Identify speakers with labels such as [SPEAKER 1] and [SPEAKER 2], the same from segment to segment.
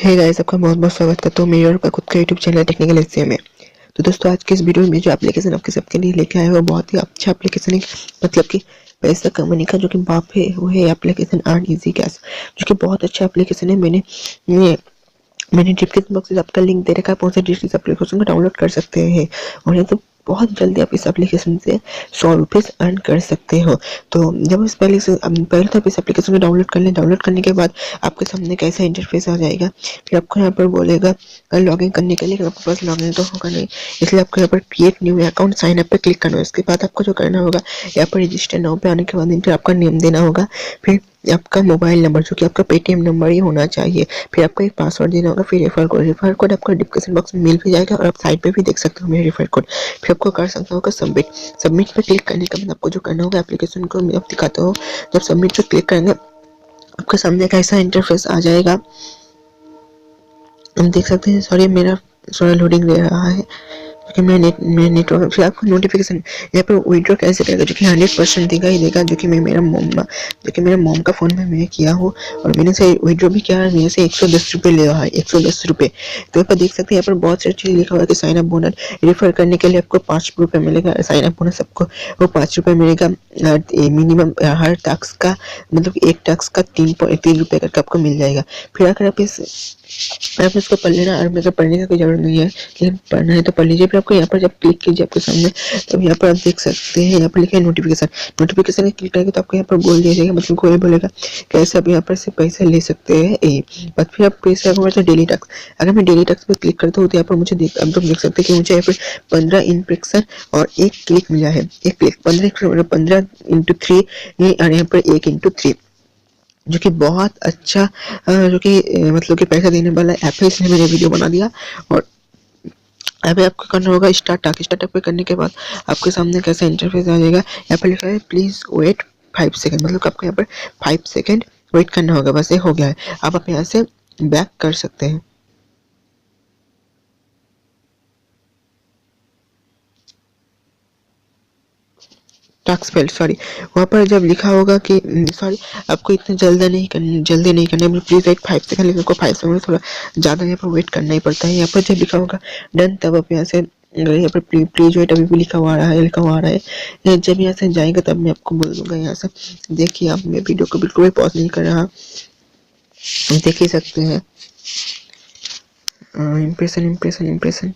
[SPEAKER 1] Hey guys, आपका बहुत बहुत स्वागत करता हूँ मेरे और आपका खुद का यूट्यूब चैनल टेक्निकल SCM में। तो दोस्तों, आज के इस वीडियो में जो एप्लीकेशन आपके सबके लिए लेके आया है वो बहुत ही अच्छा एप्लीकेशन है। मतलब कि पैसा कमाने का जो कि बाप है वो है एप्लीकेशन अर्न इजी कैश, जो कि बहुत अच्छा एप्लीकेशन है। मैंने डिस्क्रिप्शन बॉक्स में आपका लिंक दे रखा है, पहुंचे इस एप्लीकेशन को डाउनलोड कर सकते हैं और ये तो बहुत जल्दी आप इस एप्लीकेशन से 100 रुपीज़ अर्न कर सकते हो। तो जब इस पहले तो आप इस एप्लीकेशन को डाउनलोड कर लें। डाउनलोड करने के बाद आपके सामने कैसा इंटरफेस आ जाएगा। फिर आपको यहाँ पर बोलेगा लॉगिन करने के लिए, आपके पास लॉगिन तो होगा नहीं, इसलिए आपको यहाँ पर create new account sign up पे क्लिक करना है। इसके बाद आपको जो करना होगा, यहाँ पर रजिस्टर नाउ पे आने के बाद फिर आपका नेम देना होगा, फिर आपका मोबाइल नंबर जो कि आपका पेटीएम नंबर ही होना चाहिए, फिर आपको एक पासवर्ड देना होगा, फिर रेफर कोड आपका डिस्क्रिप्शन बॉक्स में मिल भी जाएगा और आप साइड पे भी देख सकते हो मेरा रेफर कोड। फिर आपको कर सकते होगा सबमिट पे क्लिक करने के बाद आपको जो करना होगा, एप्लीकेशन को मैं आप दिखाता हूँ। जब सबमिट पे क्लिक करेंगे आपके सामने कैसा इंटरफेस आ जाएगा हम देख सकते हैं। सॉरी, मेरा लोडिंग दे रहा है कि मैं नेटवर्क। फिर आपको नोटिफिकेशन यहाँ पर विड्रॉ कैसे करेगा, जो कि 100% देगा ही देगा, जो कि मेरा मॉम का फ़ोन में मैं किया हूँ और मैंने से विड्रॉ भी किया है। मेरे से 110 रुपये ले रहा है, 110 रुपये। तो यहाँ पर देख सकते हैं, यहाँ पर बहुत सारी चीज़ लिखा हुआ है कि साइन अप बोनस रेफर करने के लिए आपको 5 रुपये मिलेगा। साइन अप बोनस आपको वो 5 रुपये मिलेगा मिनिमम हर टास्क का, मतलब एक टास्क का 3 रुपये करके आपको मिल जाएगा। फिर अगर आप इसको पढ़ लेना, और मेरे पढ़ने का कोई जरूरत नहीं है, लेकिन पढ़ना है तो पढ़ लीजिए। फिर आपको यहाँ पर जब क्लिक कीजिए आपके सामने, तब यहाँ पर आप देख सकते हैं, यहाँ पर लिखा है नोटिफिकेशन क्लिक करेंगे तो आपको यहाँ पर बोल दिया जाएगा, मतलब कोई बोलेगा कैसे आप यहाँ पर से पैसे ले सकते हैं। बस फिर आप पैसे आपको डेली टास्क, अगर मैं डेली टास्क पे क्लिक करता हूँ तो यहाँ पर मुझे आप लोग देख सकते हैं कि मुझे यहाँ पर 15 इंप्रेशन और 1 क्लिक मिला है। 1 क्लिक 15 इंटू 3 और यहाँ पर 1 इंटू 3, जो कि बहुत अच्छा जो कि मतलब कि पैसा देने वाला ऐप है, इसलिए मैंने वीडियो बना दिया। और अभी आपको करना होगा स्टार्ट पे करने के बाद आपके सामने कैसा इंटरफेस आ जाएगा। यहाँ पर लिखा है प्लीज वेट 5 सेकंड, मतलब आपको यहाँ पर 5 सेकंड वेट करना होगा। बस ये हो गया है, अब आप यहाँ से बैक कर सकते हैं। टैक्स फेल, सॉरी, वहाँ पर जब लिखा होगा कि सॉरी आपको इतने जल्दी नहीं करना, प्लीज़ वेट 5 सेकंड, लेकिन आपको 5 सेकंड थोड़ा ज़्यादा यहाँ पर वेट करना ही पड़ता है। यहाँ पर जब लिखा होगा डन, तब आप यहाँ से यहाँ पर प्लीज वेट अभी भी लिखा हुआ आ रहा है। जब यहाँ से जाएगा तब मैं आपको बोल दूंगा। यहाँ से देखिए, आप मैं वीडियो को बिल्कुल भी पॉज नहीं कर रहा, देख ही सकते हैं। इम्प्रेशन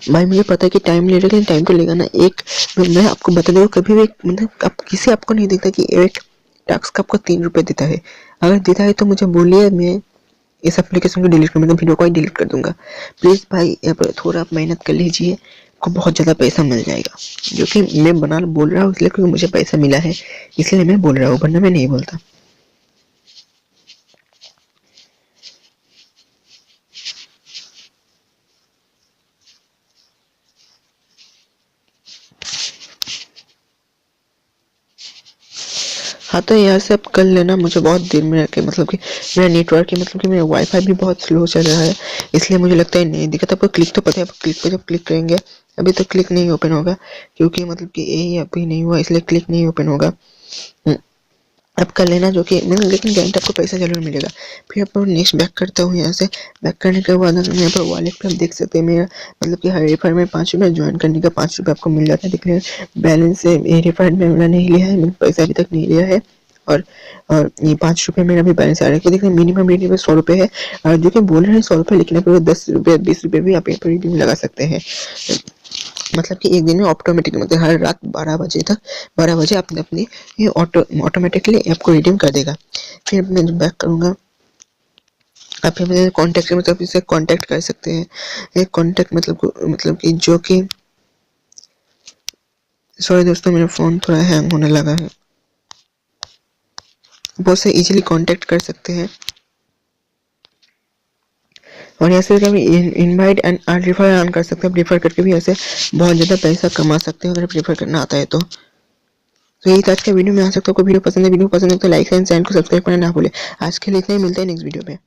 [SPEAKER 1] भाई, मुझे पता है कि टाइम ले रहा है, लेकिन टाइम तो लेगा ना। मैं आपको बता दूंगा, कभी भी मतलब आपको नहीं देखता कि एक टास्क का आपको 3 रुपये देता है। अगर देता है तो मुझे बोलिए, मैं इस एप्लीकेशन को डिलीट कर, मतलब वीडियो को ही डिलीट कर दूंगा। प्लीज़ भाई, यहाँ पर थोड़ा आप मेहनत कर लीजिए, आपको बहुत ज़्यादा पैसा मिल जाएगा। जो कि मैं बोल रहा हूँ इसलिए क्योंकि मुझे पैसा मिला है, इसलिए मैं बोल रहा हूँ, वरना मैं नहीं बोलता। हाँ, तो यहाँ से आप कर लेना। मुझे बहुत देर में रखे, मतलब कि मेरा नेटवर्क की, मतलब कि मेरा वाईफाई भी बहुत स्लो चल रहा है, इसलिए मुझे लगता है नहीं दिखा। आपको क्लिक तो पता है, आप क्लिक पे जब क्लिक करेंगे, अभी तो क्लिक नहीं ओपन होगा क्योंकि मतलब कि यही अभी नहीं हुआ, इसलिए क्लिक नहीं ओपन होगा। अब कर लेना, जो कि लेकिन गारंटी आपको पैसा जरूर मिलेगा। फिर आप नेक्स्ट बैक करता हूँ। यहाँ से बैक करने के बाद यहाँ पर वॉलेट पे आप देख सकते हैं मेरा, मतलब कि हर रेफर में 5 रुपये, ज्वाइन करने का 5 रुपये आपको मिल जाता है। देखिए बैलेंस से रेफर में मैंने नहीं लिया है, मैंने पैसा अभी तक नहीं लिया है, और ये 5 रुपये मेरा भी बैलेंस आ रहा है। देखिए मिनिमम रेट 100 रुपये है, और जो कि बोल रहे हैं 100 रुपये, लेकिन आप 10 रुपये 20 रुपये भी आप यहाँ पर रिडीम लगा सकते हैं। मतलब कि एक दिन में ऑटोमेटिक, मतलब हर रात 12 बजे अपने ये ऑटोमेटिकली आपको रिडीम कर देगा। फिर मैं बैक करूँगा, आप मेरे कॉन्टैक्ट, मतलब इसे कॉन्टैक्ट कर सकते हैं। ये कॉन्टैक्ट मतलब कि जो कि, सॉरी दोस्तों, मेरा फ़ोन थोड़ा हैंग होने लगा है, बहुत से इजीली कॉन्टैक्ट कर सकते हैं। और यहाँ से कभी इनवाइट एंड रेफर ऑन कर सकते हैं। रेफर करके भी ऐसे बहुत ज़्यादा पैसा कमा सकते हैं, अगर रेफर करना आता है तो। यही था आज का वीडियो में। आ सकता है आपको वीडियो पसंद है तो लाइक एंड चैनल को सब्सक्राइब करना ना भूले। आज के लिए इतना ही, मिलते हैं नेक्स्ट वीडियो पे।